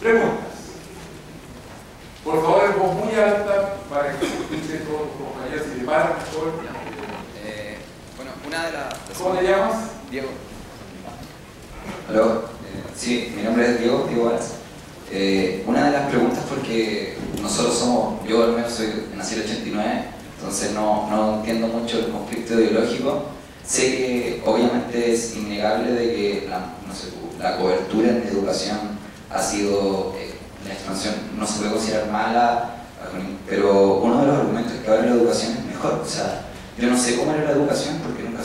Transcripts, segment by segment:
Preguntas. Por favor, en voz muy alta para que se escuche todos los compañeros y preparen mejor. Bueno, una de las... ¿Cómo te llamas? Diego. Aló. Sí, mi nombre es Diego Varas. Una de las preguntas, porque nosotros somos, yo al menos nací en el 89, entonces no entiendo mucho el conflicto ideológico. Sé que obviamente es innegable de que la cobertura en educación ha sido, la expansión no se puede considerar mala, pero uno de los argumentos es que ahora la educación es mejor. O sea, yo no sé cómo era la educación porque nunca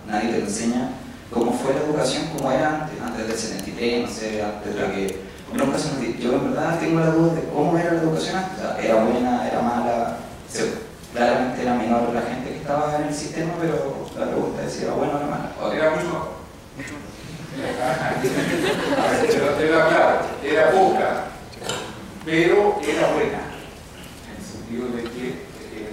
nadie te enseña cómo fue la educación, cómo era antes del 73, no sé, antes de que... Nunca se nos dijo. Yo en verdad tengo la duda de cómo era la educación antes. O sea, era buena, era mala, claramente era menor la gente que estaba en el sistema, pero la pregunta es si era buena o era mala. Era mucho mejor. Era claro, era poca, pero era buena, en el sentido de que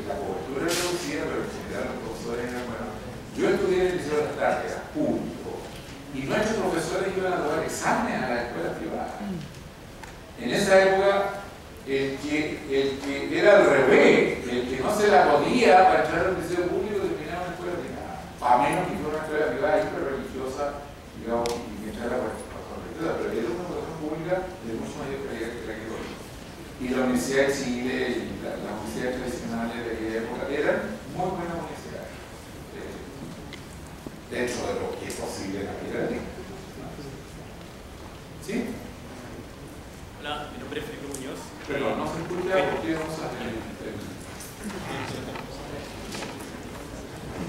la cobertura era reducida, pero en general los profesores eran buenos. Yo estudié en el Liceo de las Tardes, era público, y nuestros profesores iban a tomar exámenes a la escuela privada. En esa época, el que era al revés, el que no se la podía para entrar al liceo público terminaba en la escuela privada, a menos que fuera una escuela privada hiperreligiosa, digamos, y que entrara por religiosa, pero era una educación pública de mucho mayor calidad que la que hoy. Y la Universidad de Chile y las universidades tradicionales de aquella época eran muy buenas universidades, dentro de lo que es posible en aquella época. ¿Sí? Hola, mi nombre es Felipe Muñoz. Pero no se escucha porque no sabe.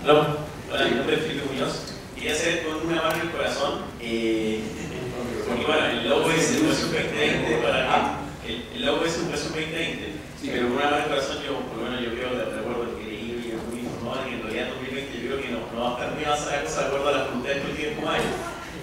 Hola, mi nombre es Felipe Muñoz. Quería hacer con una mano en el corazón, porque bueno, el logo es Educación 2020 para mí. El logo es Educación 2020, sí, pero con una mano en el corazón yo, por lo menos yo creo, de acuerdo al que leí y muy informado, que en realidad en 2020 yo creo que no va a estar muy avanzada la cosa de acuerdo a las voluntades políticas como hay.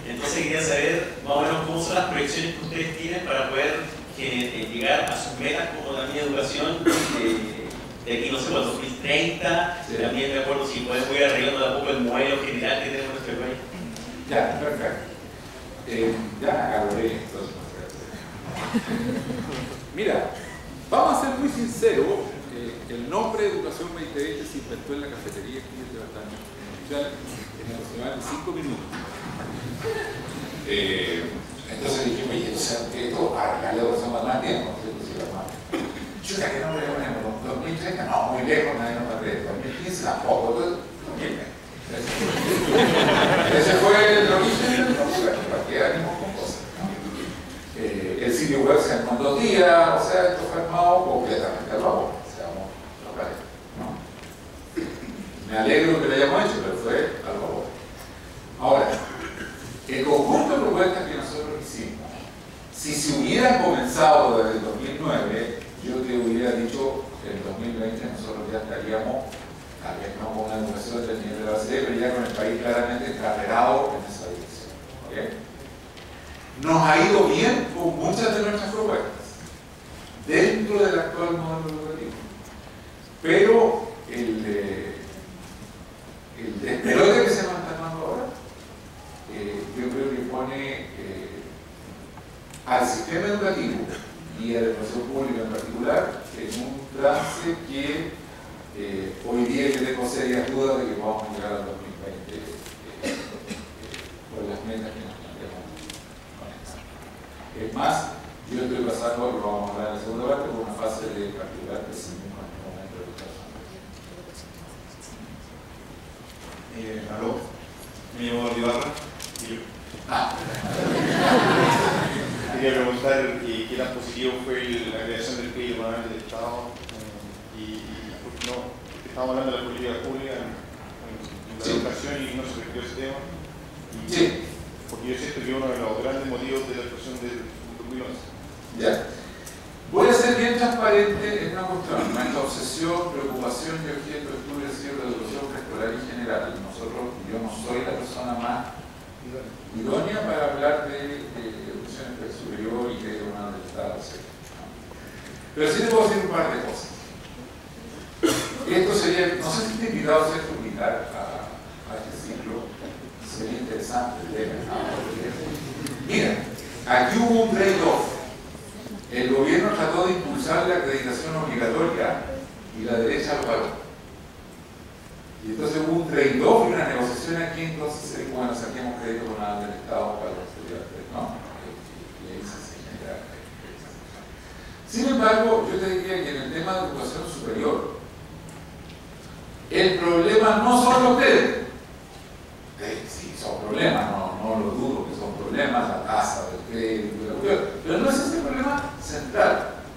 Entonces quería saber más o menos cómo son las proyecciones que ustedes tienen para poder llegar a sus metas como también educación de aquí, no sé, por 2030, sí. También de acuerdo si podemos ir arreglando de a poco el modelo general que tenemos en nuestro país. Ya, perfecto. Ya agarré entonces. Mira, vamos a ser muy sinceros, el nombre de Educación 2020 se inventó en la cafetería aquí en el departamento en aproximadamente 5 minutos. Entonces dije, oye, esto para la educación más tiempo, chuta, ¿qué nombre le ponemos? ¿2030? No, muy lejos, nadie nos va a creer. 2015 tampoco, entonces, ese fue el origen del nombre, para que ánimos con cosas, ¿no? El sitio web se armó en 2 días, o sea, esto fue armado completamente al vapor, seamos locales, ¿no? Me alegro que lo hayamos hecho, pero fue al vapor. Ahora, el conjunto de propuestas que nosotros hicimos, si se hubieran comenzado desde el 2009, yo te hubiera dicho que en 2020 nosotros ya estaríamos, tal vez no con una educación del nivel de la OCDE, pero ya con el país claramente encarrerado en esa dirección. ¿Okay? Nos ha ido bien con muchas de nuestras propuestas dentro del actual modelo educativo, pero el despelote que se nos está dando ahora, yo creo que pone al sistema educativo y a la educación pública en particular en un trance que hoy día yo tengo serias dudas de que vamos a llegar al 2020 por las metas que nos planteamos con esta. Es más, yo estoy pasando, lo vamos a hablar en la segunda parte, por una fase de particular pesimismo en este momento de educación. Aló, me llamo Ibarra. Quería preguntar qué tan positivo fue la creación del crédito banal del Estado estamos hablando de la política pública en la educación y no se refirió a ese tema. Sí. Porque yo siento que uno de los grandes motivos de la explosión del 2011. Ya. Voy a ser bien transparente en una cuestión. Nuestra obsesión, preocupación y objeto de estudio ha sido la educación preescolar en general. Yo no soy la persona más idónea para hablar de educación superior y de una del Estado, etc. Pero sí te puedo decir un par de cosas. Esto sería, no sé si te he invitado a ser publicar a este ciclo, sería interesante el tema. Mira, aquí hubo un trade-off la acreditación obligatoria y la derecha lo pagó. Y entonces hubo un trade-off y una negociación aquí, entonces se dijo, bueno, saquemos crédito con nada del Estado para los estudiantes, ¿no? Y ahí se genera. Sin embargo, yo te diría que en el tema de educación superior, el problema no son los ustedes. Sí, son problemas, no lo dudo que son problemas, la tasa del crédito, pero no es ese el problema central.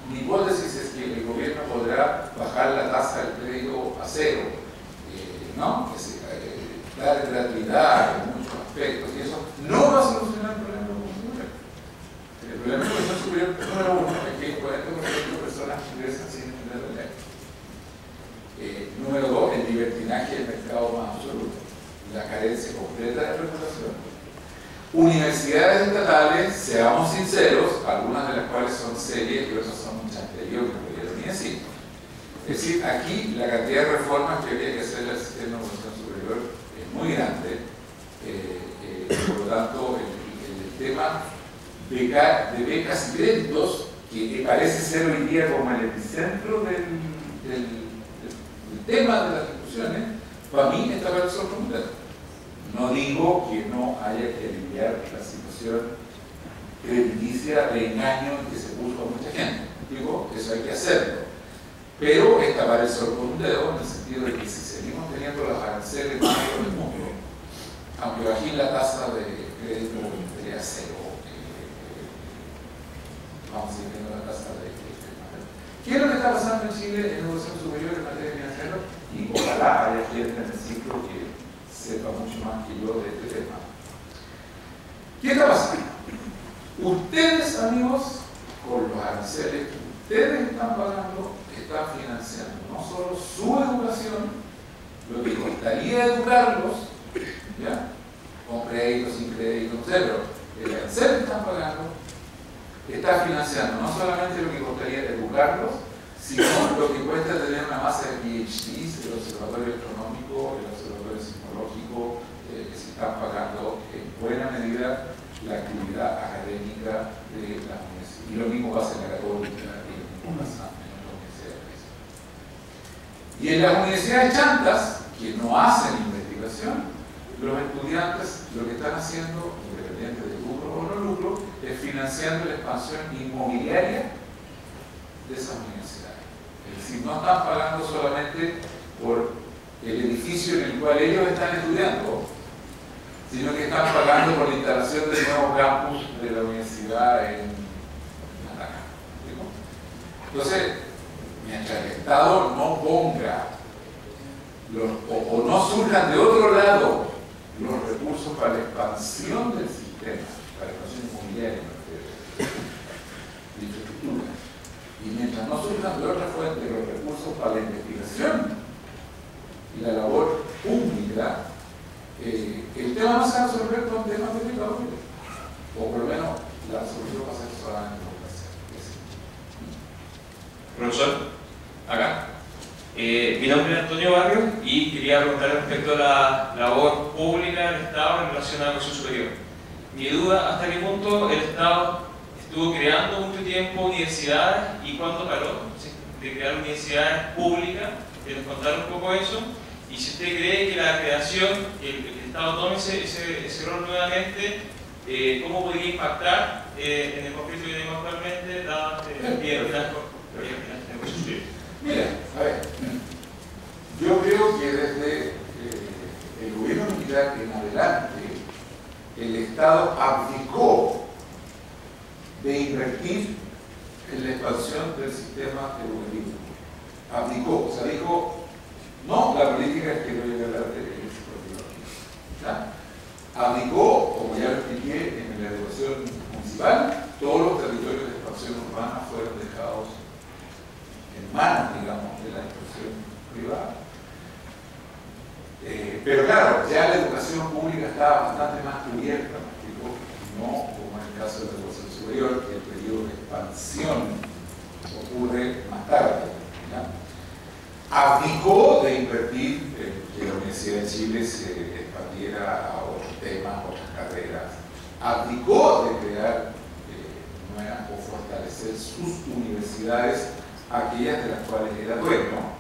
Mi hipótesis es que el gobierno podrá bajar la tasa del crédito a cero, ¿no? Dar gratuidad en muchos aspectos, y eso no va a solucionar el problema de la educación superior. El problema de la educación superior, número uno, es que el 40% de personas ingresan sin entender la ley. Número dos, el libertinaje del mercado más absoluto, la carencia completa de regulación. Universidades estatales, seamos sinceros, algunas de las cuales son serias y otras son un chanterío que no pudieron ni decir. Es decir, aquí la cantidad de reformas que habría que hacer al sistema de educación superior es muy grande, por lo tanto el tema de becas y créditos, que parece ser hoy día como el epicentro del tema de las discusiones, para mí está para el sol completo. No digo que no haya que aliviar la situación crediticia de engaño en que se puso a mucha gente. Digo, eso hay que hacerlo. Pero es tapar el sol con un dedo, en el sentido de que si seguimos teniendo los aranceles más altos del mundo, aunque bajen la tasa de crédito a cero, vamos a seguir teniendo la tasa de crédito. ¿Qué es lo que está pasando en Chile en educación superior en materia financiera? Y ojalá haya gente en el ciclo que sepa mucho más que yo de este tema. ¿Qué está pasando? Ustedes, amigos, con los aranceles que ustedes están pagando, están financiando no solo su educación, lo que costaría educarlos, ¿ya? Con créditos, sin créditos, pero el arancel que están pagando está financiando no solamente lo que costaría educarlos, sino lo que cuesta tener una masa de PhDs, el observatorio astronómico, el observatorio sismológico, que se están pagando en buena medida la actividad académica de las universidades. Y lo mismo pasa en la Católica y lo mismo pasa en las universidades. Y en las universidades chantas, que no hacen investigación, los estudiantes lo que están haciendo, independiente de lucro o no lucro, es financiando la expansión inmobiliaria de esas universidades. Es decir, no están pagando solamente por el edificio en el cual ellos están estudiando, sino que están pagando por la instalación del nuevo campus de la universidad en Atacama. Entonces, mientras el Estado no ponga o no surjan de otro lado los recursos para la expansión del sistema, para la expansión inmobiliaria de infraestructura, y mientras no surjan de otra fuente los recursos para la investigación y la labor pública, el tema no se va a resolver con temas de público, o por lo menos la solución va a ser solamente Profesor, acá. Mi nombre es Antonio Barrio y quería preguntar respecto a la labor pública del Estado en relación a la educación superior. Mi duda, ¿hasta qué punto el Estado estuvo creando mucho tiempo universidades y cuándo paró de crear universidades públicas? Que nos contara un poco eso. Y si usted cree que la creación, que el Estado tome ese rol nuevamente, ¿cómo podría impactar en el conflicto que tenemos actualmente, dado Mira, a ver, yo creo que desde el gobierno militar en adelante, el Estado abdicó de invertir en la expansión del sistema educativo. Abdicó, o sea, dijo, no, la política es que no llegue a hablar de psicología. Abdicó, como ya lo expliqué, en la educación municipal, todos los territorios de expansión urbana fueron dejados en manos, digamos, de la institución privada. Pero claro, ya la educación pública estaba bastante más cubierta, no como en el caso de la educación superior, que el periodo de expansión ocurre más tarde. ¿Ya? Abdicó de invertir que la Universidad de Chile se expandiera a otros temas, otras carreras. Abdicó de crear nuevas o fortalecer sus universidades aquellas de las cuales era dueño,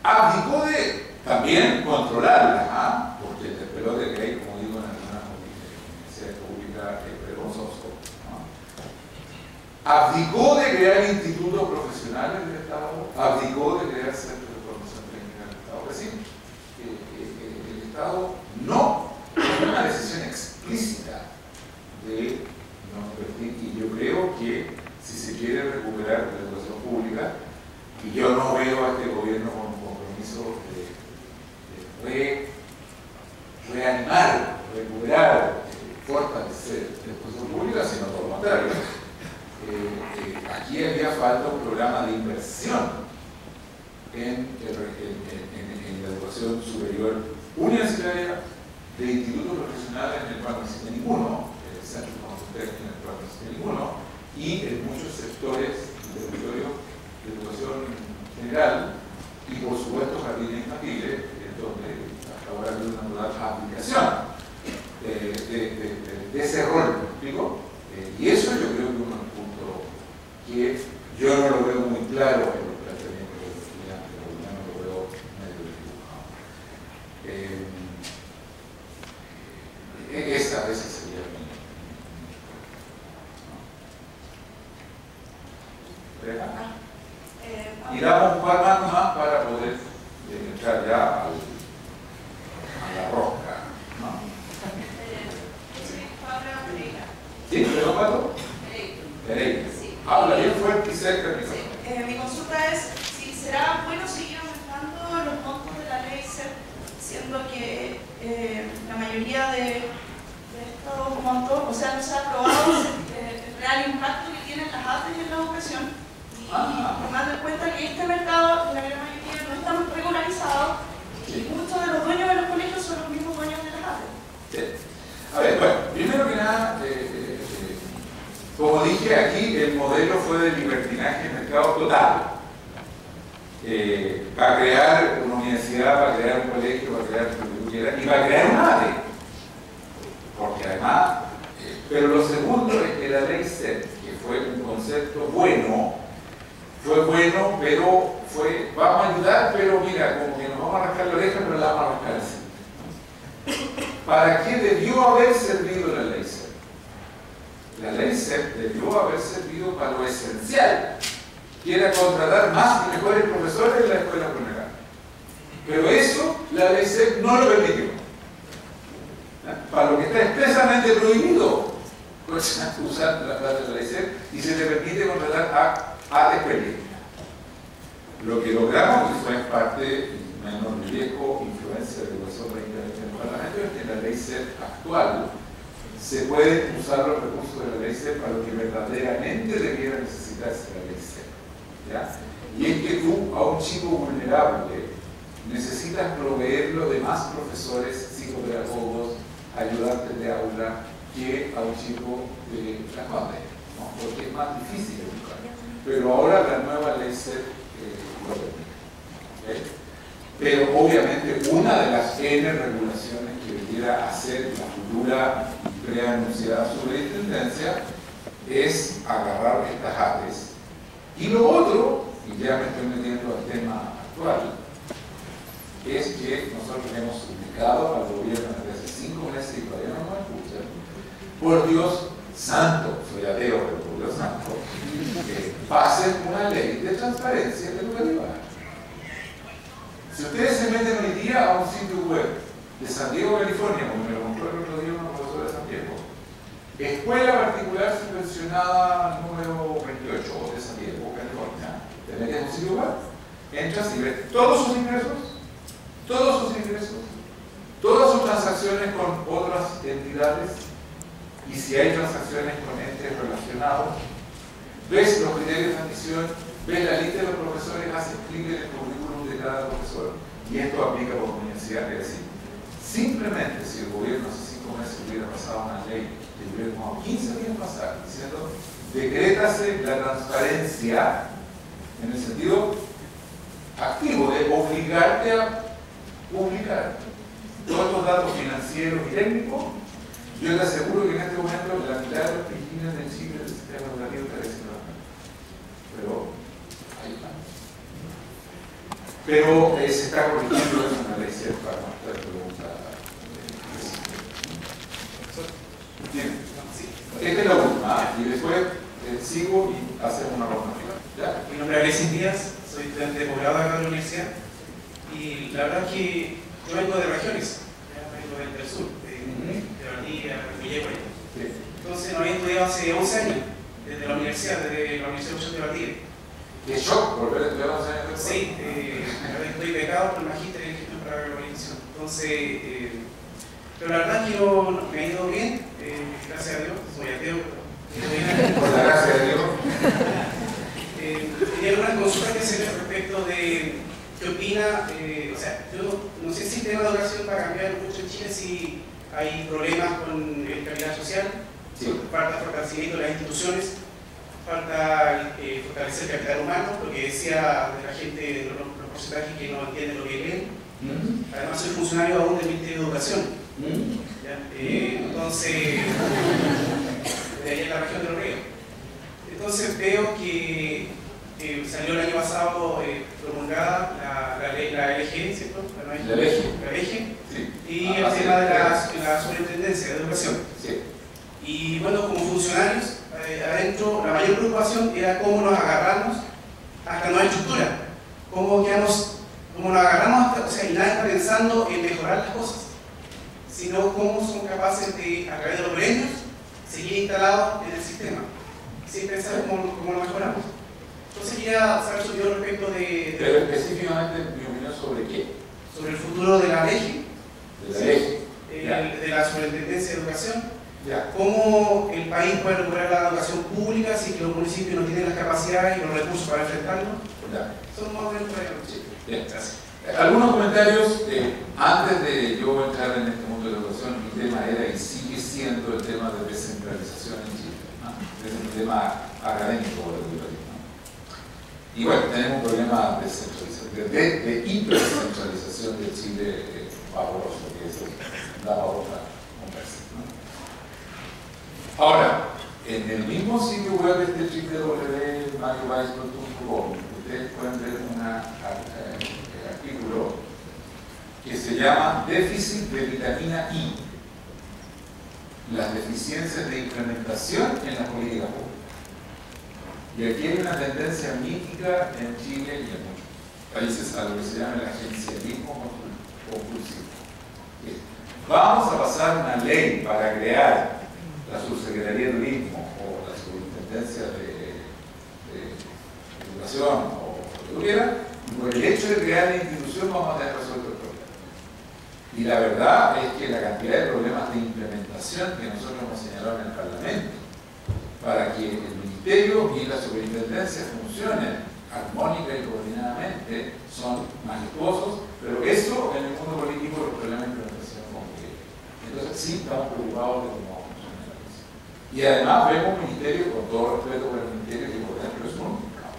abdicó de también controlarlas, ¿ah? Porque el despelote que hay, como digo, en algunas universidades públicas es vergonzoso, ¿no? Abdicó de crear institutos profesionales del Estado, abdicó de crear centros de formación técnica del Estado. Es decir, el Estado no tomó una decisión explícita de no invertir, y yo creo que si se quiere recuperar la educación pública, y yo no veo a este gobierno con un compromiso de reanimar, recuperar, fortalecer la educación pública, sino todo lo contrario. Aquí había falta un programa de inversión en la educación superior universitaria, de institutos profesionales en el cual no existe ninguno, el centro de formación técnica en el cual no existe ninguno, y en muchos sectores del territorio de educación general, y por supuesto jardines infantiles, donde hasta ahora hay una total aplicación de ese rol, ¿me explico? Y eso yo creo que es un punto que yo no lo veo muy claro en los planteamientos de los estudiantes, pero yo no lo veo medio dibujado. Esa sería mi. Y damos un par más para poder entrar ya a la rosca, ¿no? ¿Sí? ¿Pero Pato? Pereira. Habla bien fuerte y cerca del micrófono. Mi consulta es si será bueno seguir aumentando los montos de la ley CEP, siendo que la mayoría de estos montos, o sea, no se ha aprobado el real impacto que tienen las ATES en la educación. Y tomando en cuenta que este mercado, la gran mayoría, no está regularizado, y muchos de los dueños de los colegios son los mismos dueños de las ATES. Sí. A ver, bueno, primero que nada, como dije aquí, el modelo fue de libertinaje en mercado total. Para crear una universidad, para crear un colegio, para crear lo que tú quieras, y para crear un ATE. Porque además, pero lo segundo es que la ley CEP, que fue un concepto bueno, fue bueno, pero vamos a ayudar, pero mira, como que nos vamos a rascar la oreja, pero la vamos a rascar así. ¿Para qué debió haber servido la ley CEP? La ley CEP debió haber servido para lo esencial, que era contratar más y mejores profesores en la escuela vulnerable. Pero eso la ley CEP no lo permitió. Para lo que está expresamente prohibido, usar la plata de la ley CEP, y se te permite contratar a experiencia. Lo que logramos, y fue en parte menor riesgo, influencia de educación 2020 en el Parlamento, es que en la ley CEP actual se pueden usar los recursos de la ley CEP para lo que verdaderamente debiera necesitarse la ley CEP, ¿ya? Y es que tú a un chico vulnerable necesitas proveerlo de más profesores, psicopedagogos, ayudantes de aula, que a un chico de la Conde, ¿no? Porque es más difícil educar. Pero ahora la nueva ley CEP lo permite. ¿Okay? Pero obviamente una de las N regulaciones que debiera hacer la futura preanunciada superintendencia es agarrar estas ATES. Y lo otro, y ya me estoy metiendo al tema actual, es que nosotros hemos suplicado al gobierno desde hace 5 meses y todavía no nos escuchan. Por Dios santo, soy ateo, pero por Dios santo, que pasen una ley de transparencia educativa. Si ustedes se meten hoy día a un sitio web de San Diego, California, como me lo mostró el otro día una profesora de San Diego, escuela particular subvencionada número 28 de San Diego, California, te metes en un sitio web, entras y ves todos sus ingresos, todas sus transacciones con otras entidades, y si hay transacciones con entes relacionados, ves los criterios de admisión, ves la lista de los profesores, haces clic en el currículum de cada profesor, y esto aplica por universidad. Es decir, simplemente si el gobierno hace 5 meses hubiera pasado una ley, le hubiera tomado 15 días pasar, diciendo, decrétase la transparencia en el sentido activo de obligarte a publicar todos los datos financieros y técnicos. Yo te aseguro que en este momento la mitad de los piscinas de Chile del sistema educativo está diciendo, pero Pero se está corrigiendo eso en una ley CEP para nuestra pregunta. Bien. Esta es la última, y después sigo y hacemos una ronda final. ¿Ya? Mi nombre es Alexis Díaz, soy estudiante de posgrado acá de la universidad, y la verdad es que yo vengo de regiones, vengo del sur, de Valdivia, de Villegas. Entonces no había estudiado hace 11 años, desde la Universidad de Valdivia. ¿Qué shock volver a estudiar 11 años después? Sí, estoy becado por el magíster en gestión para la globalización. Entonces, pero la verdad es que me ha ido bien, gracias a Dios, soy ateo, pero por la gracia de Dios. Tenía algunas consultas que hacer respecto de qué opina, o sea, yo no sé si el tema de educación va a cambiar mucho en Chile, si hay problemas con el capital social, falta fortalecimiento de las instituciones, falta fortalecer el capital humano, lo que decía de la gente, de los porcentajes que no entienden lo que leen. Además soy funcionario aún del Ministerio de Educación. Entonces, de ahí en la región de Los Ríos. Entonces veo que salió el año pasado promulgada la LG, ¿cierto? La LG. La LG. Sí. Y el tema de la superintendencia de educación. Sí. Y bueno, como funcionarios, adentro la mayor preocupación era cómo nos agarramos hasta nueva estructura. Cómo nos agarramos hasta, o sea, y nadie está pensando en mejorar las cosas, sino cómo son capaces de, a través de los premios, seguir instalados en el sistema, sin pensar cómo lo mejoramos. Entonces quería saber su opinión respecto de... Pero específicamente mi opinión sobre qué. Sobre el futuro de la ley. De la ley. De la superintendencia de educación. Ya. Cómo el país puede recuperar la educación pública si los municipios no tienen las capacidades y los recursos para enfrentarlo. Ya. Son más o menos por ahí. Bien, gracias. Algunos comentarios. Antes de yo entrar en este mundo de la educación, mi tema era y sigue siendo el tema de descentralización en Chile, ¿no? Es un tema académico o educativo, ¿no? Y bueno, tenemos un problema de hipercentralización de Chile pavoroso, que es la pavorosa conversa, ¿no? Ahora, en el mismo sitio web de www.mariovalles.com ustedes pueden ver un artículo que se llama Déficit de vitamina I, las deficiencias de implementación en la política pública. Y aquí hay una tendencia mítica en Chile y en muchos países a lo que se llama el agencialismo compulsivo. Vamos a pasar una ley para crear la Subsecretaría de Turismo o la Superintendencia de Educación o lo que tuviera, y por el hecho de crear la institución vamos a tener resuelto el problema. Y la verdad es que la cantidad de problemas de implementación que nosotros hemos señalado en el Parlamento para que el Ministerio y la Superintendencia funcionen armónica y coordinadamente son majestuosos, pero eso en el mundo político los problemas de implementación como que. Entonces sí estamos preocupados de cómo va a funcionar la cosa. Y además vemos un ministerio, con todo respeto por el ministerio, que por dentro es un caos.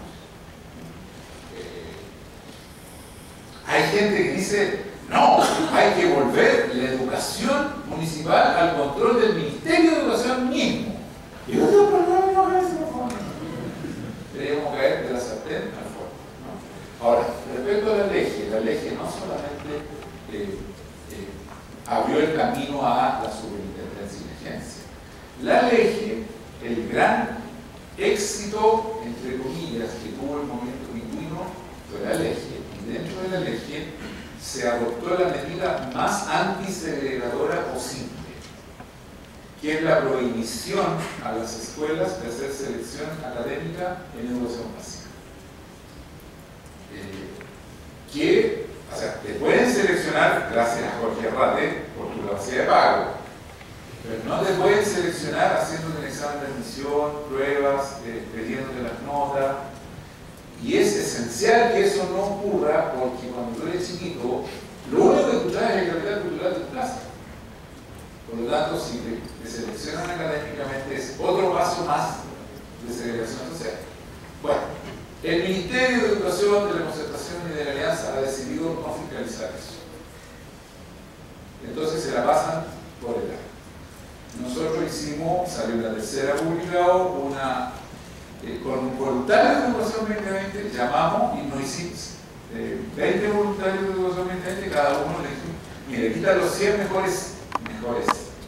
Hay gente que dice, no, hay que volver la educación municipal al control del Ministerio de Educación mismo. Y yo digo, perdón, no hagas eso, por favor. Deberíamos caer de la sartén al fuego, ¿no? Ahora, respecto a la ley no solamente abrió el camino a la superintendencia y la agencia. La ley, el gran éxito, entre comillas, que tuvo el movimiento pingüino fue la ley. Y dentro de la ley se adoptó la medida más antisegregadora posible, que es la prohibición a las escuelas de hacer selección académica en educación básica. O sea, te pueden seleccionar, gracias a Jorge Arrate, por tu capacidad de pago, pero no te pueden seleccionar haciendo un examen de admisión, pruebas, pidiéndote las notas. Y es esencial que eso no ocurra porque cuando tú eres chiquito, lo único que tú traes es el capital cultural de tu clase. Por lo tanto, si te seleccionan académicamente es otro paso más de segregación social. Bueno, el Ministerio de Educación, de la Concertación y de la Alianza ha decidido no fiscalizar eso. Entonces se la pasan por el aire. Nosotros hicimos, salió la tercera publicado, con un voluntario de Educación 2020, llamamos y no hicimos. 20 voluntarios de educación ambiental, cada uno le dice, mire, aquí están los 100 mejores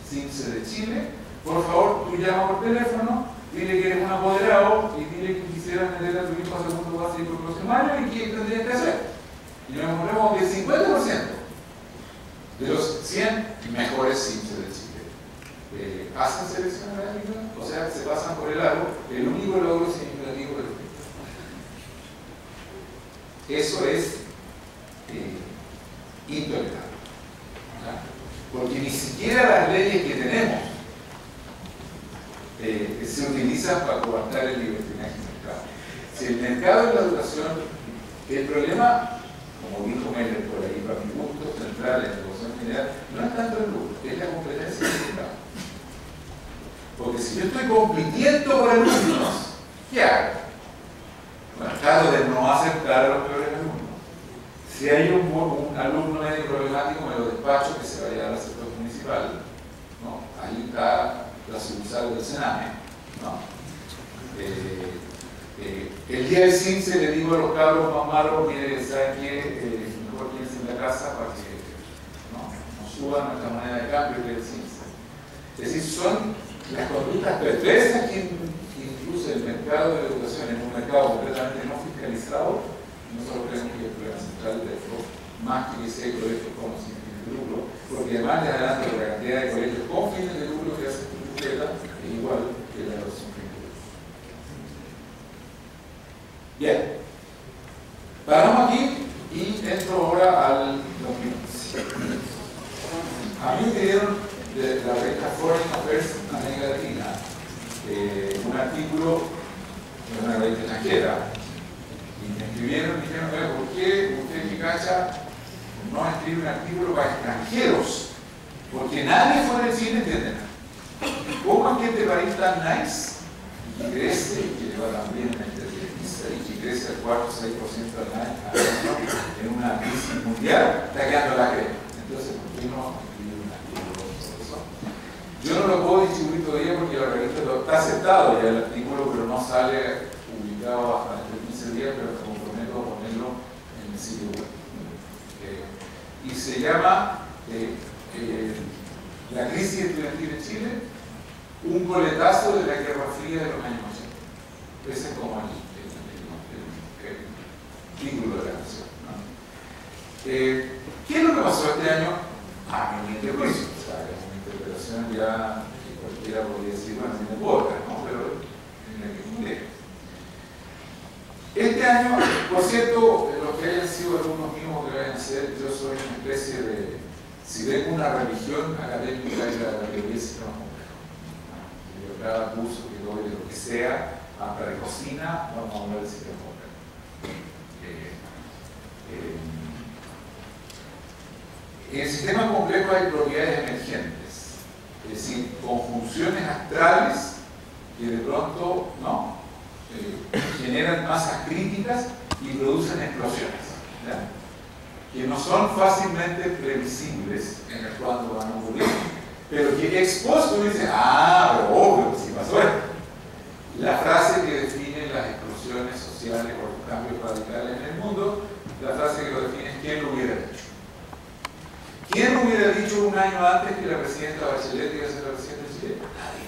CIMSE de Chile, por favor, tú llama por teléfono, dile que eres un apoderado y dile que quisiera meter a tu hijo a segundo básico el próximo año y qué tendrías que hacer. Y nos encontramos que el 50% de los 100 mejores CIMSE de Chile hacen selección académica, o sea, se pasan por el aro, el único logro significativo de los eso es intolerable, ¿verdad? Porque ni siquiera las leyes que tenemos se utilizan para coartar el libertinaje del mercado. Si el mercado de la educación, el problema, como dijo Meller por ahí, para mi punto central en la educación general, no es tanto el lucro, es la competencia del mercado. Porque si yo estoy compitiendo por alumnos, ¿qué hago? Bueno, trato de no aceptar a los peores alumnos. Si hay un alumno medio problemático, me lo despacho que se vaya al sector municipal, ¿no? Ahí está la sucursal del Sename, ¿no? El día del CIMSE le digo a los cabros más malos, mire, ¿saben qué? Mejor quédense en la casa para que no suban nuestra moneda de cambio que el CIMSE. Es decir, son las conductas perversas que incluso el mercado de la educación, en un mercado completamente no fiscalizado, nosotros creemos que el problema central de esto, más que sea colegios con sin fines de lucro, porque además de adelante la cantidad de colegios con fines de lucro que hacen tu tutela es igual que la de los sin fines de lucro. Bien, paramos aquí y entro ahora al 2011. A mí me pidieron de la revista Foreign Affairs América Latina un artículo de una revista extranjera y me escribieron y me dijeron, ¿por qué usted, Picacha, no escribe un artículo para extranjeros? Porque nadie fuera del Chile entiende nada. ¿Cómo es que este país tan nice y que crece y que le va tan bien en el televisa y que crece al 4 o 6% al año en una crisis mundial, está quedando la crema? Entonces, ¿por qué no escribe un artículo sobre eso? Yo no lo puedo distribuir todavía porque la revista está aceptado ya el artículo, pero no sale publicado hasta dentro de 15 días, pero me comprometo a ponerlo en el sitio web. Y se llama La crisis estudiantil en Chile, un coletazo de la Guerra Fría de los años 80. Ese es como el título de la canción, ¿no? ¿Qué es lo que pasó este año? A mi juicio, o sea, es una interpretación ya que cualquiera podría decir, bueno, tiene pocas, ¿no? Pero en la que miré. Este año, por cierto, los que hayan sido alumnos míos que vayan a ser, yo soy una especie de, si ven una religión académica y la teoría sistema complejo. Yo cada curso que doy de lo que sea, hasta de cocina, vamos a hablar del sistema complejo. En el sistema complejo hay propiedades emergentes, es decir, conjunciones astrales que de pronto generan masas críticas y producen explosiones, ¿ya? Que no son fácilmente previsibles en el cuándo van a ocurrir, pero que expuesto dice, pero obvio, si pasó esto. La frase que define las explosiones sociales o los cambios radicales en el mundo, la frase que lo define es ¿quién lo hubiera dicho? ¿Quién hubiera dicho un año antes que la presidenta Bachelet iba a ser la presidenta de Chile? Nadie.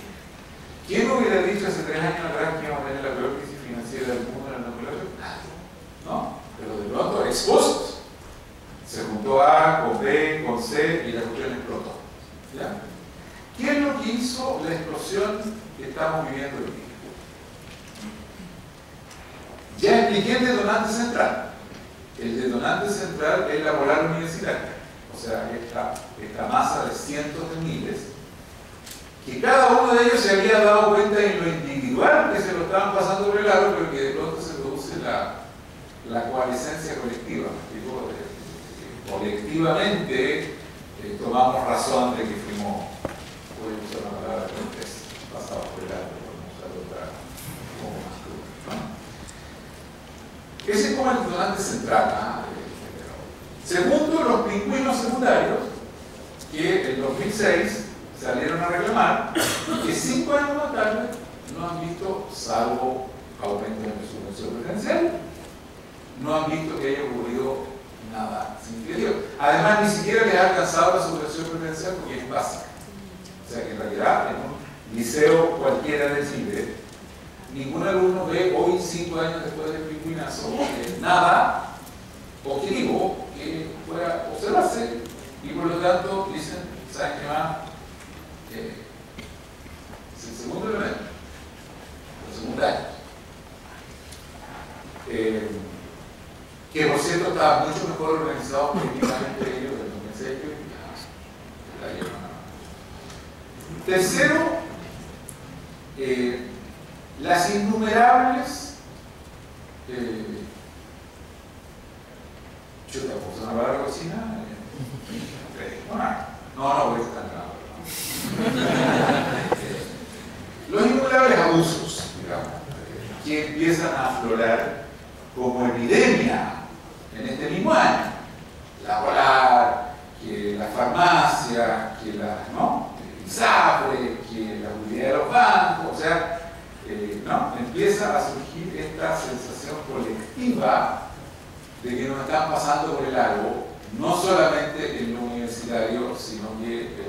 ¿Quién hubiera dicho hace 3 años atrás que íbamos a tener la peor crisis financiera del mundo en el 2008? Nadie. ¿No? Pero de pronto, expuestos. Se juntó A con B, con C y la cuestión explotó. ¿Ya? ¿Qué es lo que hizo la explosión que estamos viviendo hoy día? Ya expliqué el detonante central. El detonante central es la moral universitaria. O sea, esta masa de cientos de miles, que cada uno de ellos se había dado cuenta en lo individual que se lo estaban pasando por el aro, pero que de pronto se produce la coalescencia colectiva. Digo, colectivamente tomamos razón de que fuimos, voy a usar una palabra cortés, pasados por el aro, por no usar otra como más cruda, ¿no? Ese es como el detonante central. Segundo, los pingüinos secundarios, que en 2006 salieron a reclamar y que 5 años más tarde no han visto, salvo aumento de su subvención preferencial, no han visto que haya ocurrido nada significativo. Además, ni siquiera les ha alcanzado la superación preferencial porque es básica. O sea que en realidad, en un liceo cualquiera de Chile, ningún alumno ve hoy, 5 años después del pingüinazo, nada objetivo que pueda observarse, y por lo tanto dicen, ¿saben qué más? Es el segundo elemento, los secundarios. Que por cierto estaban mucho mejor organizados políticamente ellos del 2006 que ya. Tercero, las innumerables chuta, ¿puso una palabra cocina? No, porque está grave. Los innumerables abusos, digamos, que empiezan a aflorar como epidemia en este mismo año. La Polar, que la farmacia, que la ISAPRE, que la utilidad de los bancos, o sea, empieza a surgir esta sensación colectiva de que nos están pasando por el lago, no solamente en lo universitario, sino que,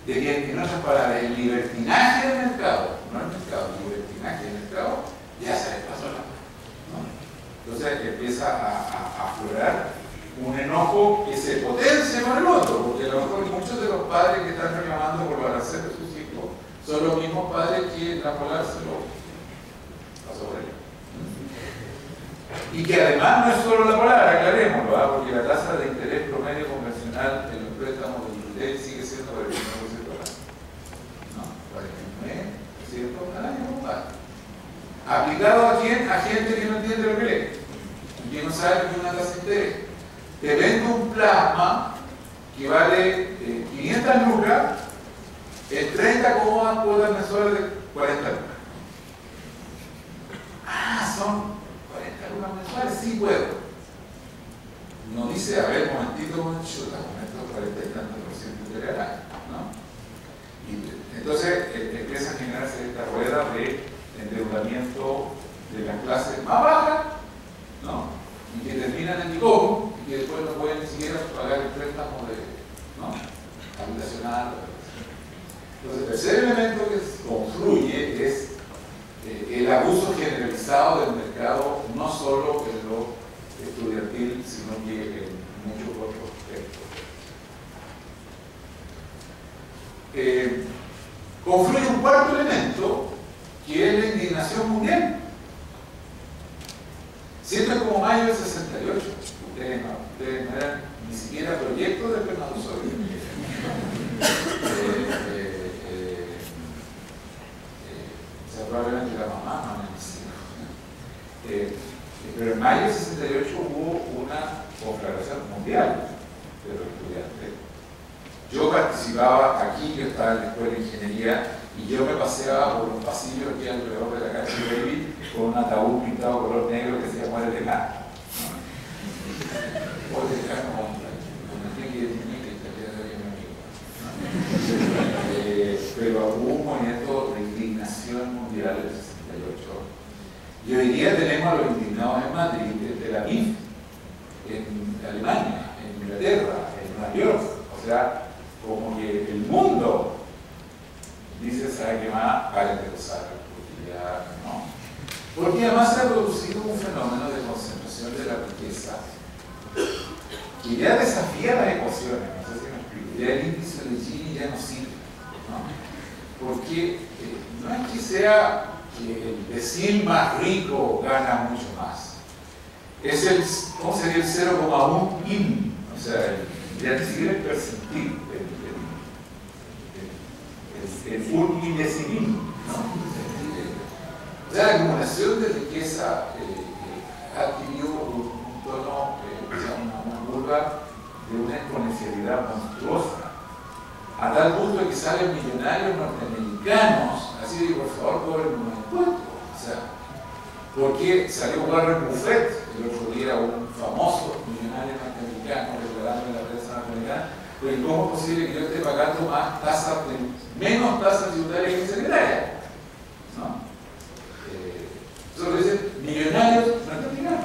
en otras palabras, el libertinaje del mercado, no el mercado, el libertinaje del mercado, ya se les pasó la mano, ¿no? Entonces empieza a aflorar un enojo que se potencia con el otro, porque a lo mejor muchos de los padres que están reclamando por los aranceles de sus hijos son los mismos padres que la Polar se lo pasó por ellos. Y que además no es solo la Polar, aclarémoslo, porque la tasa de interés promedio convencional en los préstamos del INDEC sigue siendo por el 19% al año. ¿No? Por el 19% al año, compadre. ¿Aplicado a quién? A gente que no entiende lo que lee y que no sabe que es una tasa de interés. Te vendo un plasma que vale 500 lucas en 30 cómodas cuotas mensuales de 40 lucas. Son 40 lucas mensuales, sí puedo. No dice, a ver, un momentito, chuta, con estos 40 y tantos % de interés al año, ¿no? Y entonces empieza a generarse esta rueda de endeudamiento de las clases más bajas, ¿no? Y que terminan en Ticomo y que después no pueden ni siquiera pagar el préstamo habitacional. Entonces, el tercer elemento que confluye es el abuso generalizado del mercado, no solo en lo estudiantil, sino que en muchos otros aspectos. Confluye un cuarto elemento, que es la indignación mundial. Siempre es como mayo del 68, ustedes no eran ni siquiera proyectos del espermatozoide. Probablemente la mamá no me decía. Pero en mayo del 68 hubo una conflagración mundial de los estudiantes. Yo participaba aquí, yo estaba en la escuela de ingeniería y yo me paseaba por los pasillos aquí alrededor de la calle Baby con un ataúd pintado color negro que se llama el Tejano. O el Tejano, pero hubo un movimiento de indignación mundial del 68. Y hoy día tenemos a los indignados en Madrid, en Tel Aviv, en Alemania, en Inglaterra, en Nueva York. O sea, como que el mundo dice, ¿sabe qué más? Paren de gozar, porque ya no. Porque además se ha producido un fenómeno de concentración de la riqueza que ya desafía las ecuaciones. No sé si me explico. Ya el índice de Gini ya no sirve, ¿no? Porque no es que sea que el decil más rico gana mucho más. Es el, ¿cómo sería el 0,1 PIB? O sea, ya ni siquiera el percentil, el 1 milesimil, ¿no? O sea, la acumulación de riqueza ha adquirido un tono, una curva de una exponencialidad monstruosa, a tal punto de que salen millonarios norteamericanos, así de por favor cobren unos impuestos. O sea, porque salió Warren Buffett el otro día, un famoso millonario norteamericano, declarando en la prensa norteamericana, pero ¿cómo es posible que yo esté pagando más tasas, menos tasas tributarias que mi secretaria? ¿No? Eso lo dicen millonarios norteamericanos.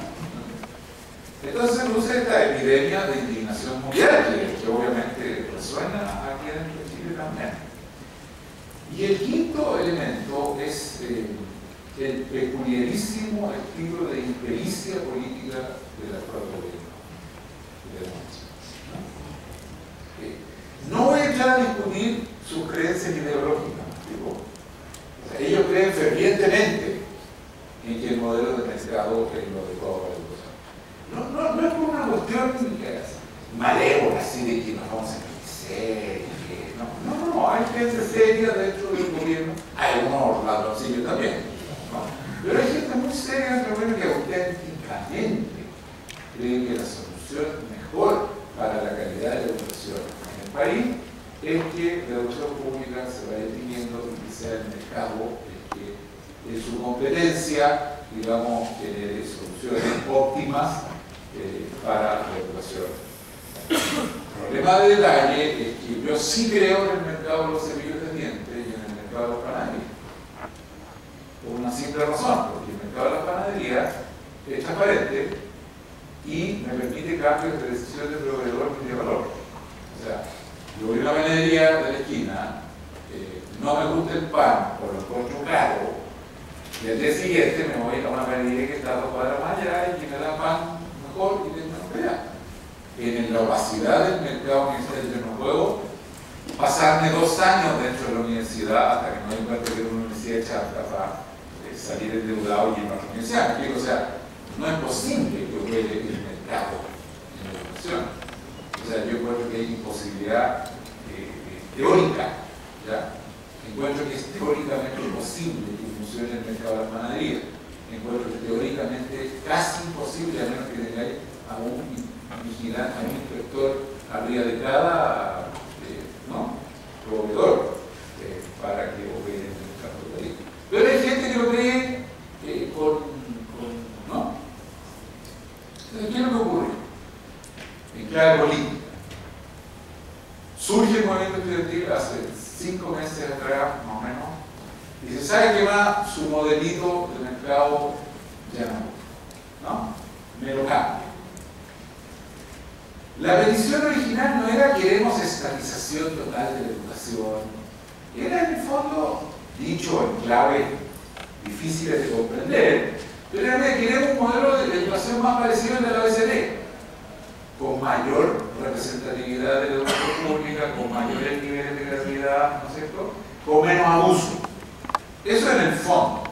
el peculiarísimo estilo de impericia política del actual gobierno. No voy a entrar a discutir sus creencias ideológicas, ¿no? O sea, ellos creen fervientemente en que el modelo de mercado es lo adecuado para el gobierno. No es por una cuestión malévola, así de que nos vamos a enriquecer. No, hay gente seria dentro del gobierno, hay unos ladroncillos también, ¿no? Pero hay gente muy seria dentro del gobierno que auténticamente cree que la solución mejor para la calidad de la educación en el país es que la educación pública se vaya definiendo y que sea el mercado el que en su competencia, digamos, genere soluciones óptimas para la educación. El problema de detalle es que yo sí creo en el mercado de los cepillos de dientes y en el mercado de las panaderías. Por una simple razón, porque el mercado de las panaderías es transparente y me permite cambios de decisión de proveedor y de valor. O sea, yo voy a una panadería de la esquina, no me gusta el pan, o lo encuentro caro, y al día siguiente me voy a una panadería que está a 2 cuadras más allá y que me da pan mejor y de menos calidad. En la opacidad del mercado universitario yo no puedo pasarme 2 años dentro de la universidad hasta que me doy cuenta que es una universidad chata para salir endeudado y ir a otra universidad. O sea, no es posible que opere el mercado en la educación. O sea, yo encuentro que hay imposibilidad teórica, ¿ya? Encuentro que es teóricamente imposible que funcione el mercado de las panaderías. Encuentro que teóricamente casi imposible, a menos que tengáis a un vigilante, a un inspector arriba de cada proveedor para que opere en el mercado de país. Pero hay gente que lo cree ¿no? Entonces, ¿qué es lo que ocurre? En clave política. Surge el movimiento estudiantil hace 5 meses atrás, más o menos, y se sabe que va su modelito de mercado ya no, me lo cambia. La petición original no era queremos estatización total de la educación, era en el fondo, dicho en clave difíciles de comprender, pero era que queremos un modelo de educación más parecido al de la OECD, con mayor representatividad de la educación pública, con mayores niveles de gratuidad, ¿no es cierto?, con menos abuso. Eso en el fondo.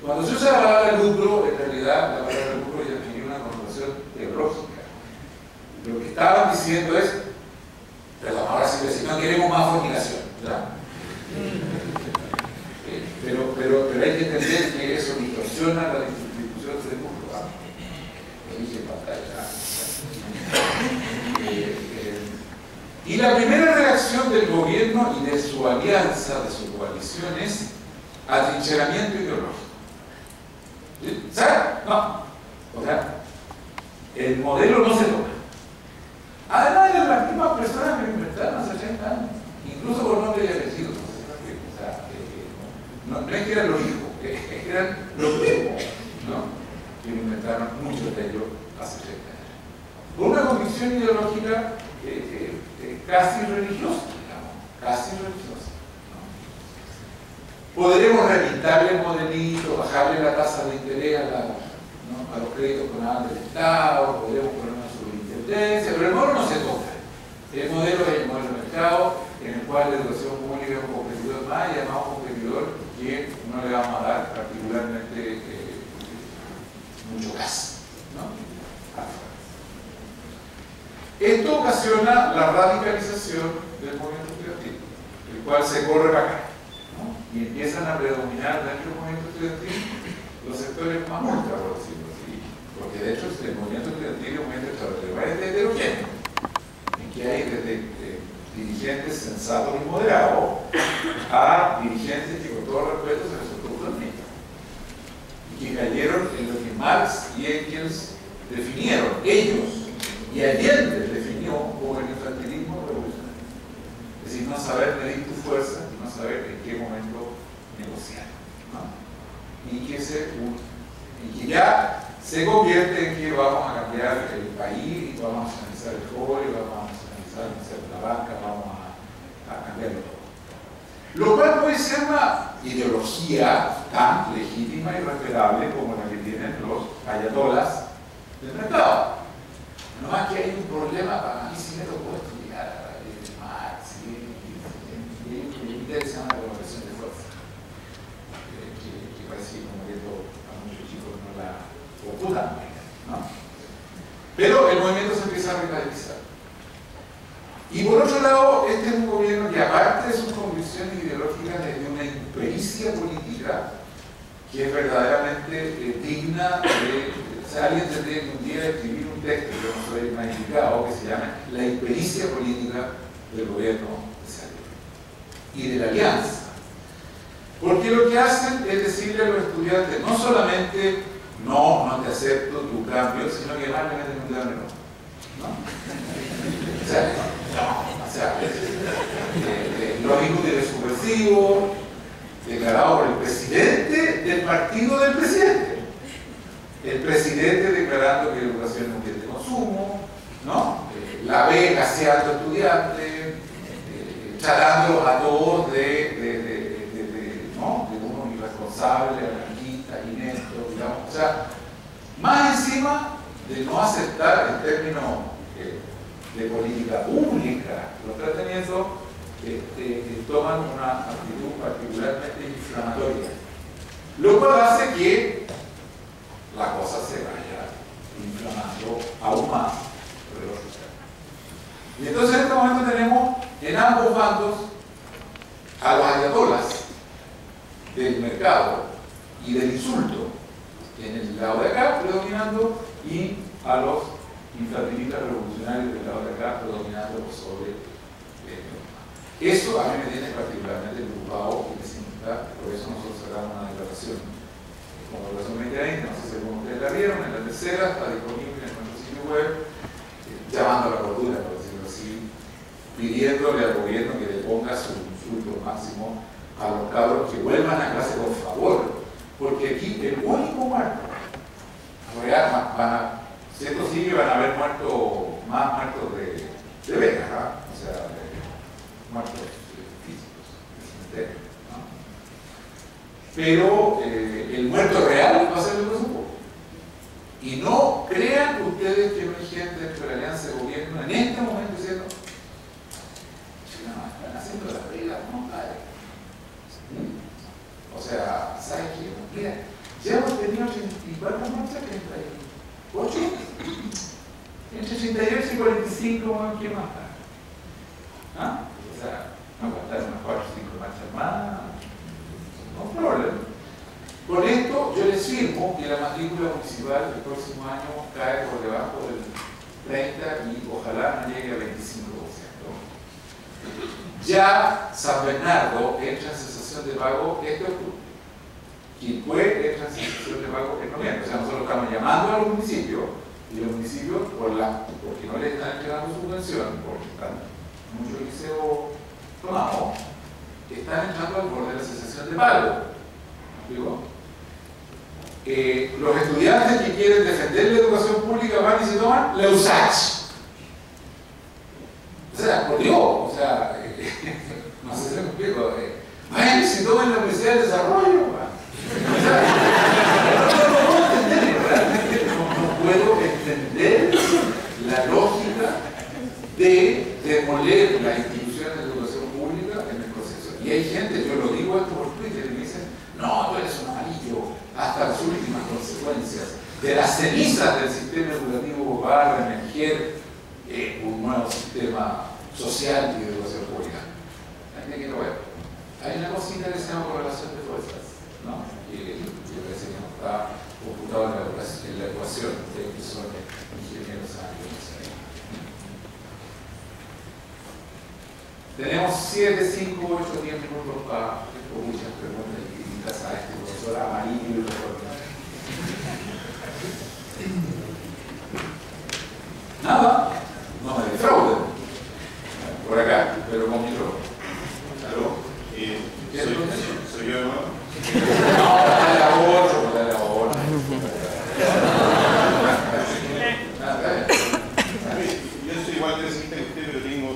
Cuando se usa la palabra lucro, en realidad la palabra lucro ya tiene una connotación teológica. Lo que estaban diciendo es, perdón, ahora sí, si no queremos más fornicación, ¿verdad? Pero hay que entender que eso distorsiona la distribución del mundo. Lo dije en pantalla. Y la primera reacción del gobierno y de su alianza, de su coalición, es atrincheramiento ideológico. ¿Sabes? No. O sea, el modelo no se toca. Además, eran las mismas personas que lo inventaron hace 80 años, incluso por nombre y apellido. O sea, no es que eran los hijos, eran los mismos, ¿no?, que lo inventaron muchos de ellos hace 80 años. Por una convicción ideológica casi religiosa, digamos, casi religiosa, ¿no? Podremos reeditarle el modelito, bajarle la tasa de interés a los créditos con avance del Estado, podremos poner una superintendencia, pero el modelo no se toca. El modelo es el modelo de mercado, en el cual la educación pública es un competidor más y además un competidor que no le vamos a dar particularmente mucho gas, ¿no? Esto ocasiona la radicalización del movimiento estudiantil, el cual se corre para acá, ¿no? Y empiezan a predominar dentro del movimiento estudiantil los sectores más ultra, por decirlo así, porque de hecho el movimiento estudiantil es un movimiento extraordinariamente heterogéneo, en que hay desde dirigentes sensatos y moderados a dirigentes que con todo respeto se les soltó un y que cayeron en lo que Marx y Engels definieron, ellos, y Allende definió como el infantilismo revolucionario. Es decir, no saber medir tu fuerza y no saber en qué momento negociar, ¿no? Y que ya se convierte en que vamos a cambiar el país, vamos a nacionalizar el cobre, vamos a nacionalizar la banca, vamos a cambiarlo todo. Lo cual puede ser una ideología tan legítima y respetable como la que tienen los ayatolas del mercado. No más que hay un problema, para mí sí me tocó estudiar Marx y que se llama la revolución de fuerza, que parece como que a muchos chicos no la computan, ¿no? Pero el movimiento se empieza a radicalizar. Y por otro lado, este es un gobierno que, aparte de sus convicciones ideológicas, desde una impericia política que es verdaderamente digna de. O sea, alguien tendría que un día escribir un texto, yo no soy magnificado, que se llama La impericia política del gobierno de Salinas y de la alianza. Porque lo que hacen es decirle a los estudiantes, no solamente no te acepto tu cambio, sino que además le meten un cambio no. O sea, lo discuten subversivo, declarado por el presidente del partido del presidente. El presidente declarando que la educación es un bien de consumo, ¿no? La B gaseando estudiantes, charándolos a todos ¿no? de unos irresponsables, anarquistas, ineptos, digamos. O sea, más encima de no aceptar en términos de política pública los tratamientos, toman una actitud particularmente inflamatoria, lo cual hace que la cosa se vaya inflamando aún más. Y entonces en este momento tenemos en ambos bandos a los ayatolas del mercado y del insulto en el lado de acá predominando, y a los infantilistas revolucionarios del lado de acá predominando sobre eso. A mí me tiene particularmente preocupado y pesimista. Por eso nosotros sacamos una declaración como declaración 2020, no sé si algunos de ustedes la vieron, en la tercera, está disponible en nuestro sitio web, llamando a la cordura, por decirlo así, pidiéndole al gobierno que le ponga su insulto máximo a los cabros que vuelvan a clase, por favor, porque aquí el único muerto real, siendo así, van a haber más muertos de vegas, ¿no? O sea, muertos físicos, ¿no? Pero el muerto real va a ser el presupuesto. Y no crean ustedes que no hay gente dentro de la alianza de gobierno en este momento diciendo, no, están haciendo las reglas, no, padre. O sea, ¿sabes qué? Mira, ya hemos tenido 84 marchas, 38. Entre 38 y 45, ¿qué más da? ¿Ah? O sea, no aguantar unas 4 o 5 marchas más, no problema. Con esto yo les firmo que la matrícula municipal el próximo año cae por debajo del 30% y ojalá no llegue al 25%. Ya San Bernardo entra en cesación de pago este octubre. Quilpué entra en cesación de pago en noviembre. O sea, nosotros estamos llamando a los municipios, y los municipios, porque no les están entregando subvención, porque están muchos liceos tomados, están entrando al borde de la cesación de pago. ¿Digo? Los estudiantes que quieren defender la educación pública van y se toman la USACH. O sea, por Dios, o sea, no sé si me explico. Vayan y se toman la Universidad del Desarrollo. O sea, no puedo entender, realmente no puedo entender la lógica de demoler las instituciones de educación pública en el proceso. Y hay gente, yo lo digo esto por Twitter, y me dicen, no, tú eres un amarillo, hasta las últimas consecuencias. De las cenizas del sistema educativo va a reemerger un nuevo sistema social y de educación pública. Hay que lo ver. Hay una cosita que se llama correlación de fuerzas, ¿no? Y parece que no está computado en la ecuación, ustedes que son ingenieros agrícolas. Tenemos 7, 5, 8, 10 minutos para muchas preguntas y críticas a este profesor amarillo y reformador. Nada, no me defrauden. Por acá, pero con micrófono. ¿Aló? ¿Soy yo de nuevo? No, dale la voz, dale la voz. Yo soy igual de pesimista que usted, pero tengo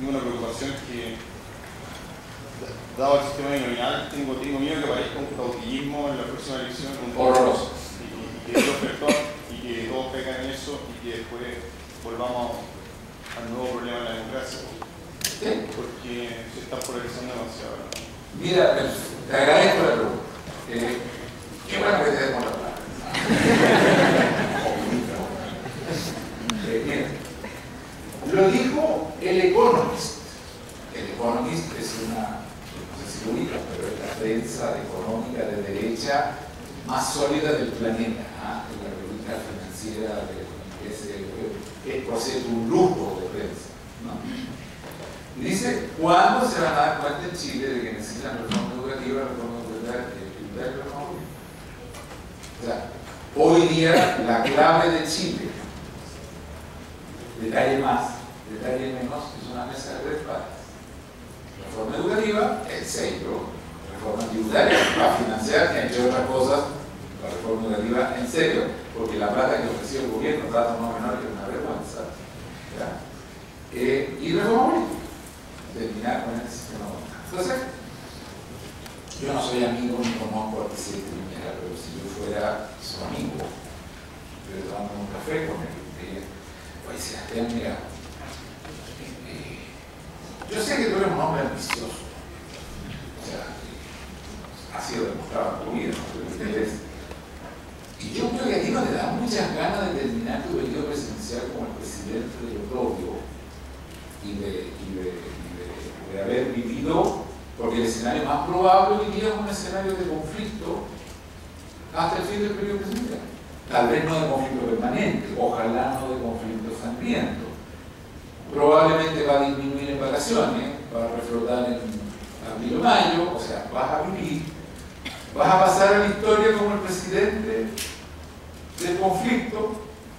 una preocupación que, dado el sistema binominal, tengo miedo que próxima elección horroroso. Y que Dios perdone y que todos pegan en eso y que después volvamos al nuevo problema de la democracia. ¿Sí? Porque se está polarizando demasiado. Mira, te agradezco la pregunta. Qué bueno que te demos la palabra. Mira, lo dijo el Economist. El Economist es una, no sé si lo ubicas, pero es la prensa económica de derecha más sólida del planeta. Es la revista financiera que posee un lujo de prensa, ¿no? Y dice, ¿cuándo se van a dar cuenta en Chile de que necesitan reforma educativa, reforma tributaria y reforma política? O sea, hoy día la clave de Chile, detalle más, detalle menos, es una mesa de tres partes. Reforma educativa, el sello, reforma tributaria, para financiar, entre otras cosas, la reforma educativa en serio, porque la plata que ofreció el gobierno, plata no menor que una vergüenza, ¿ya? Y reforma política, terminar con el sistema monetario. Entonces, yo no soy amigo ni conozco al presidente Piñera, pero si yo fuera su amigo, yo le tomando un café con él, oye, Sebastián, mira, yo sé que tú eres un hombre ambicioso, o sea, ha sido demostrado en tu vida, ¿no? Y yo creo que a ti no te da muchas ganas de terminar tu periodo presidencial como el presidente de Otoyo y de haber vivido, porque el escenario más probable hoy día es un escenario de conflicto hasta el fin del periodo presidencial. Tal vez no de conflicto permanente, ojalá no de conflicto sangriento. Probablemente va a disminuir en vacaciones, va a reflotar en abril o mayo, o sea, vas a vivir, vas a pasar a la historia como el presidente del conflicto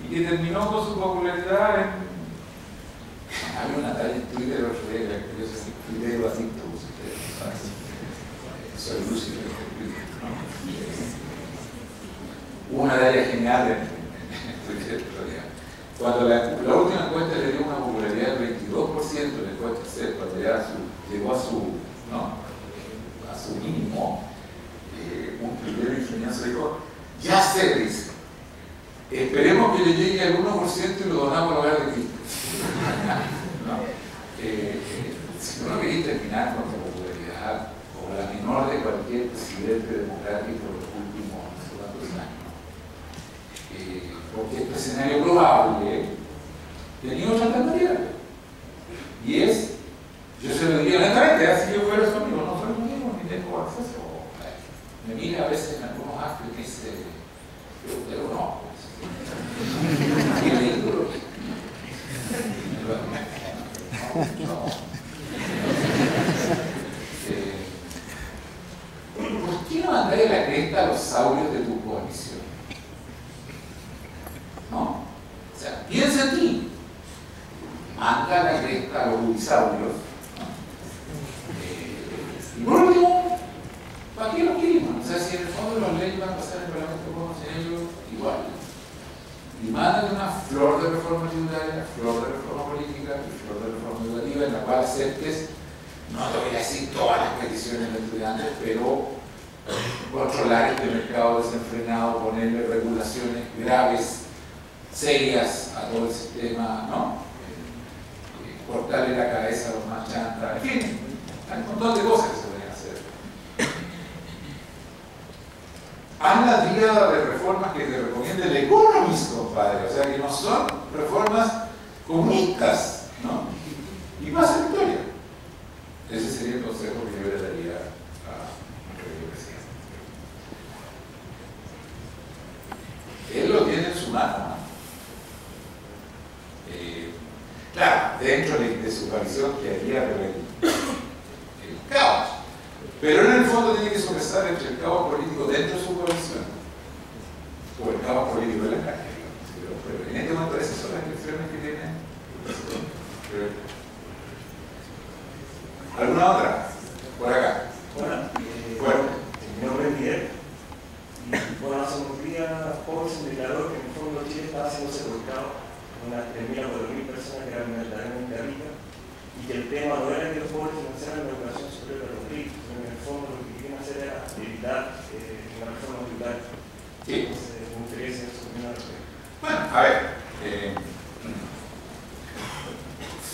y que terminó con su popularidad en... Había una talla en Twitter, yo soy video adicto, soy lúcido, ¿no? Una talla genial en Twitter. Cuando la última encuesta le dio una popularidad del 22% en la encuesta C, cuando ya llegó a su mínimo, un tuitero ingenioso dijo, ya sé, dice, esperemos que le llegue al 1% y lo donamos al hogar de Cristo. ¿No? Si uno quería terminar con la popularidad como la menor de cualquier presidente democrático de los últimos no sé cuántos años, porque este escenario probable tenía otra alternativa, y es, yo se lo diría honestamente, si yo fuera su amigo, no soy amigo ni tengo acceso, me mira a veces en algunos actos y dice, pero no, qué lindo. ¿Por qué no mandarle la cresta a los saurios de tu coalición? ¿No? O sea, piensa en ti. Manda la cresta a los budisaurios, ¿no? Y por último, ¿para qué los queremos? O sea, si en el fondo los leyes van a pasar en el Parlamento como ellos, igual. Y mandan una flor de reforma tributaria, flor de reforma política y flor de reforma educativa en la cual aceptes, no te voy a decir todas las peticiones de estudiantes, pero controlar este mercado desenfrenado, ponerle regulaciones graves, serias a todo el sistema, ¿no? Cortarle la cabeza a los más chantas, en fin, hay un montón de cosas que se pueden hacer. Haz la tríada de reformas que te recomienda el Economist, compadre, o sea que no son reformas comunistas, ¿no? Y pasa la historia. Ese sería el consejo que yo le daría a nuestro presidente. Él lo tiene en su mano, ¿no? Claro, dentro de su coalición quedaría el caos. Pero en el fondo tiene que sopesar entre el caos político dentro de su coalición o el caos político de la calle. Pero en este momento esas son las elecciones que tiene el presidente. ¿Alguna otra? Por acá. Hola. Bueno. Mi nombre es Miguel. Y bueno, hace unos días Forbes se declaró que en el fondo Chile estaba siendo secuestrado unas 3.000 a 4.000 personas que eran verdaderamente ricas y que el tema no era que los pobres financiaran la educación superior a los ricos, sino que en el fondo lo que querían hacer hacer era evitar una reforma tributaria. Sí. Entonces, me gustaría saber su opinión al respecto. Bueno, a ver.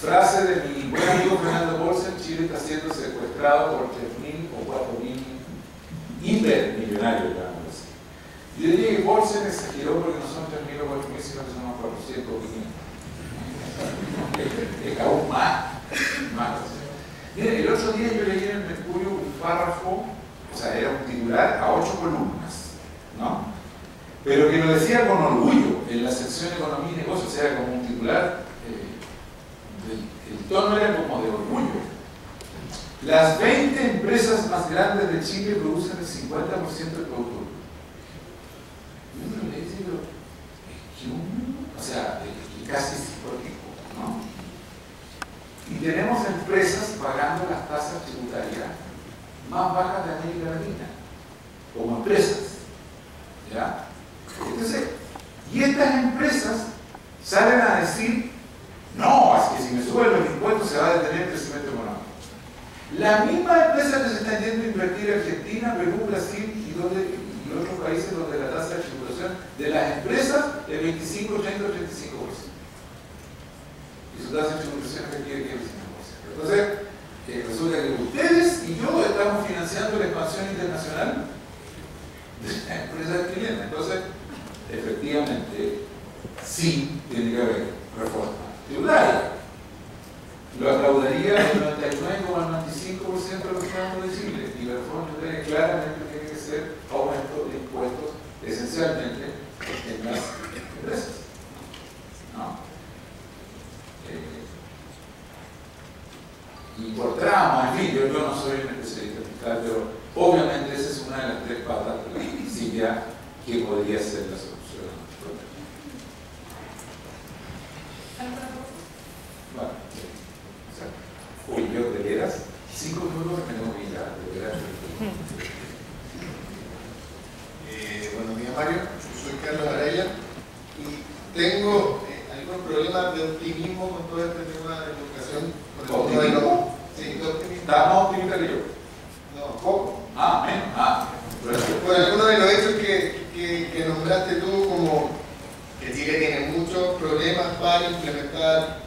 Frase de mi buen amigo Fernando Bolsen: Chile está siendo secuestrado por 3.000 o 4.000 hipermillonarios, digamos así. Yo diría que Bolsen exageró porque no son 3.000 o 4.000, sino que son 400 o 500. Es aún más. Miren, el otro día yo leí en el Mercurio un párrafo, o sea, era un titular a 8 columnas, ¿no? Pero que lo decía con orgullo en la sección Economía y Negocios, o sea, como un titular, el tono era como de orgullo. Las 20 empresas más grandes de Chile producen el 50% del producto. Y uno le dice, o sea, casi psicótico, ¿no? Y tenemos empresas pagando las tasas tributarias más bajas de América Latina, como empresas, ¿ya? Entonces, y estas empresas salen a decir, no, es que si me suben los impuestos se va a detener el crecimiento económico. La misma empresa que se está yendo a invertir en Argentina, Perú, Brasil y otros países donde la tasa de tributación de las empresas es 25, 30 o 35%. Y su tasa de tributación es aquí el 19%. Entonces, resulta que ustedes y yo estamos financiando la expansión internacional de las empresas chilenas. Entonces, efectivamente, sí tiene que haber reforma tributaria. Lo aplaudiría el 99,95% de los ciudadanos de Chile. Y la reforma tributaria claramente tiene que ser aumento de impuestos, esencialmente en las empresas, ¿no? Y por trama, en fin, yo no soy un especialista fiscal, pero obviamente esa es una de las 3 patas de la principia que podría ser la solución. Bueno, uy, yo de veras, 5 minutos me tengo que ir a de veras. Buenos días, Mario. Soy Carlos Araya y tengo algunos problemas de optimismo con todo este tema de educación. ¿Optimismo? Sí, de optimismo. ¿Estás más optimista que yo? No, poco. Menos. Por algunos de los hechos que nombraste tú, como que Chile tiene muchos problemas para implementar